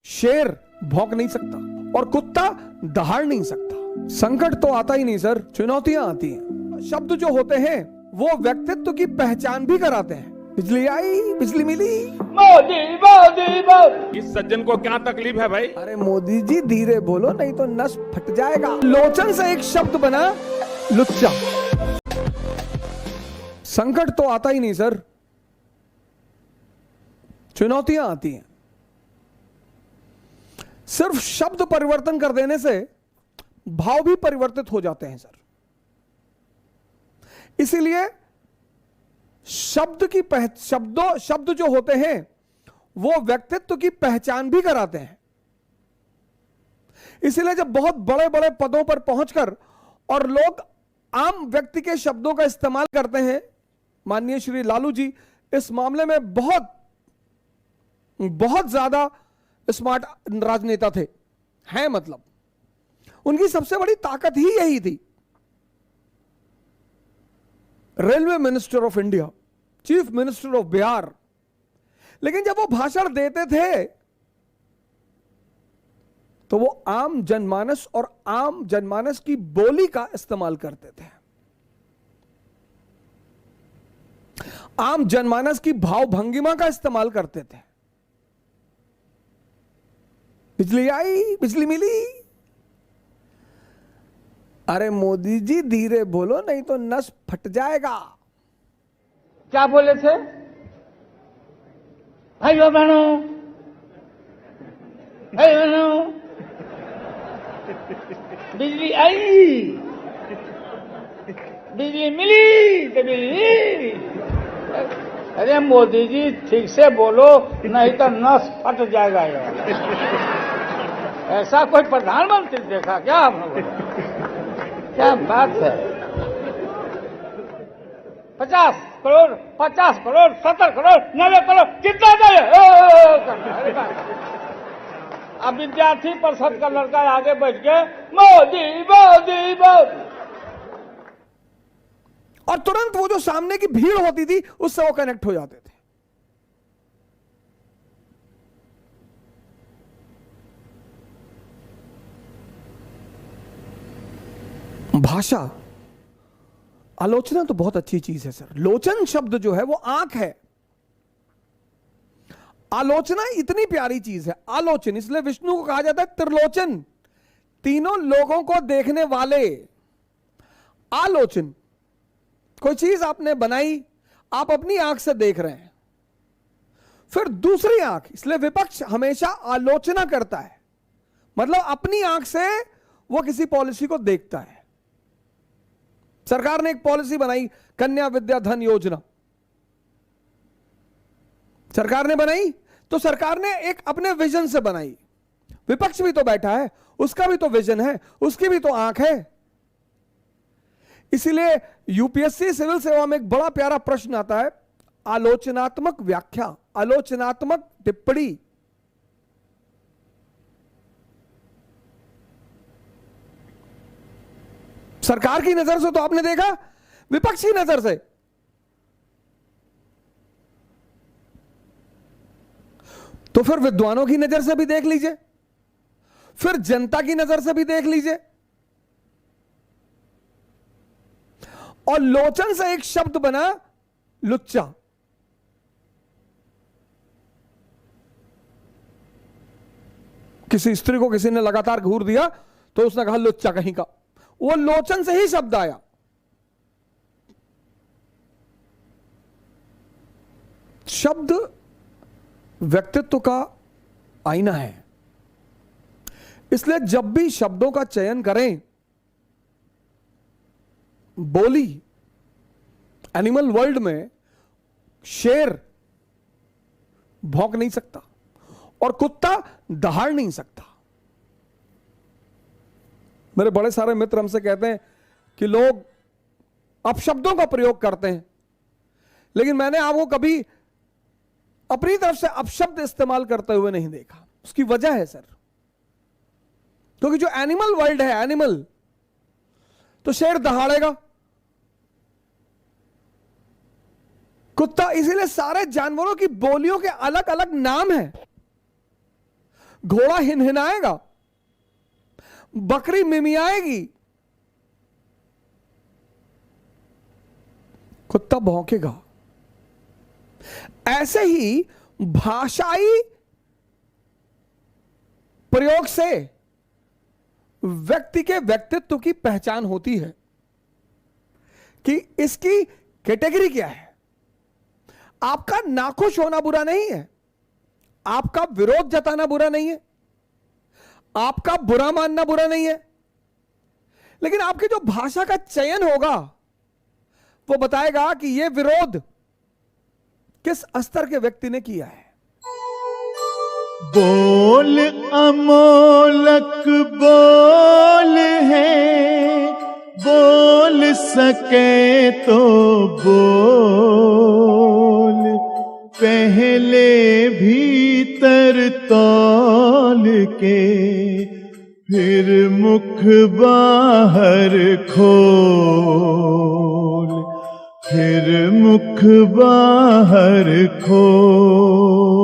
शेर भौंक नहीं सकता और कुत्ता दहाड़ नहीं सकता। संकट तो आता ही नहीं सर, चुनौतियां आती हैं। शब्द जो होते हैं वो व्यक्तित्व की पहचान भी कराते हैं। बिजली आई, बिजली मिली, मोदी मोदी मोदी। इस सज्जन को क्या तकलीफ है भाई? अरे मोदी जी धीरे बोलो नहीं तो नस फट जाएगा। लोचन से एक शब्द बना लुच्चा। संकट तो आता ही नहीं सर, चुनौतियां आती हैं। सिर्फ शब्द परिवर्तन कर देने से भाव भी परिवर्तित हो जाते हैं सर। इसीलिए शब्द जो होते हैं वो व्यक्तित्व की पहचान भी कराते हैं। इसीलिए जब बहुत बड़े बड़े पदों पर पहुंचकर और लोग आम व्यक्ति के शब्दों का इस्तेमाल करते हैं, माननीय श्री लालू जी इस मामले में बहुत ज्यादा स्मार्ट राजनेता थे, हैं मतलब उनकी सबसे बड़ी ताकत ही यही थी। Railway minister of India, chief minister of Bihar, लेकिन जब वो भाषण देते थे तो वो आम जनमानस और आम जनमानस की बोली का इस्तेमाल करते थे। आम जनमानस की भाव भंगिमा का इस्तेमाल करते थे। बिजली आई, बिजली मिली, अरे मोदी जी धीरे बोलो नहीं तो नस फट जाएगा। क्या बोले थे? भाइयों बहनों, बिजली आई, बिजली मिली तो बिजली। अरे मोदी जी ठीक से बोलो नहीं तो नस फट जाएगा यार। ऐसा कोई प्रधानमंत्री देखा क्या आप लोगों ने? क्या बात है। 50 करोड़, 50 करोड़, 70 करोड़, 90 करोड़, कितना चाहिए? अब विद्यार्थी परिषद का लड़का आगे बैठ के मोदी मोदी मोदी, और तुरंत वो जो सामने की भीड़ होती थी उससे वो कनेक्ट हो जाते थे। भाषा, आलोचना तो बहुत अच्छी चीज है सर। लोचन शब्द जो है वो आंख है। आलोचना इतनी प्यारी चीज है। आलोचन, इसलिए विष्णु को कहा जाता है त्रिलोचन, तीनों लोगों को देखने वाले। आलोचन, कोई चीज आपने बनाई, आप अपनी आंख से देख रहे हैं, फिर दूसरी आंख, इसलिए विपक्ष हमेशा आलोचना करता है, मतलब अपनी आंख से वो किसी पॉलिसी को देखता है। सरकार ने एक पॉलिसी बनाई, कन्या विद्या धन योजना सरकार ने बनाई, तो सरकार ने एक अपने विजन से बनाई। विपक्ष भी तो बैठा है, उसका भी तो विजन है, उसकी भी तो आंख है। इसीलिए यूपीएससी सिविल सेवा में एक बड़ा प्यारा प्रश्न आता है, आलोचनात्मक व्याख्या, आलोचनात्मक टिप्पणी। सरकार की नजर से तो आपने देखा, विपक्ष की नजर से तो फिर विद्वानों की नजर से भी देख लीजिए, फिर जनता की नजर से भी देख लीजिए। और लोचन से एक शब्द बना लुच्चा। किसी स्त्री को किसी ने लगातार घूर दिया तो उसने कहा लुच्चा कहीं का, वो लोचन से ही शब्द आया। शब्द व्यक्तित्व का आईना है। इसलिए जब भी शब्दों का चयन करें, बोली, एनिमल वर्ल्ड में शेर भौंक नहीं सकता और कुत्ता दहाड़ नहीं सकता। मेरे बड़े सारे मित्र हमसे कहते हैं कि लोग अपशब्दों का प्रयोग करते हैं, लेकिन मैंने आपको कभी अपनी तरफ से अपशब्द इस्तेमाल करते हुए नहीं देखा। उसकी वजह है सर, क्योंकि जो एनिमल वर्ल्ड है, एनिमल, तो शेर दहाड़ेगा, कुत्ता, इसीलिए सारे जानवरों की बोलियों के अलग अलग नाम हैं। घोड़ा हिनहिनाएगा, बकरी मिमियाएगी, कुत्ता भौंकेगा। ऐसे ही भाषाई प्रयोग से व्यक्ति के व्यक्तित्व की पहचान होती है कि इसकी कैटेगरी क्या है। आपका नाखुश होना बुरा नहीं है, आपका विरोध जताना बुरा नहीं है, आपका बुरा मानना बुरा नहीं है, लेकिन आपकी जो भाषा का चयन होगा वो बताएगा कि यह विरोध किस स्तर के व्यक्ति ने किया है। बोल अमोलक बोल है, बोल सके तो बोल, पहले भीतर तौल के फिर मुख बाहर खोल, फिर मुख बाहर खोल।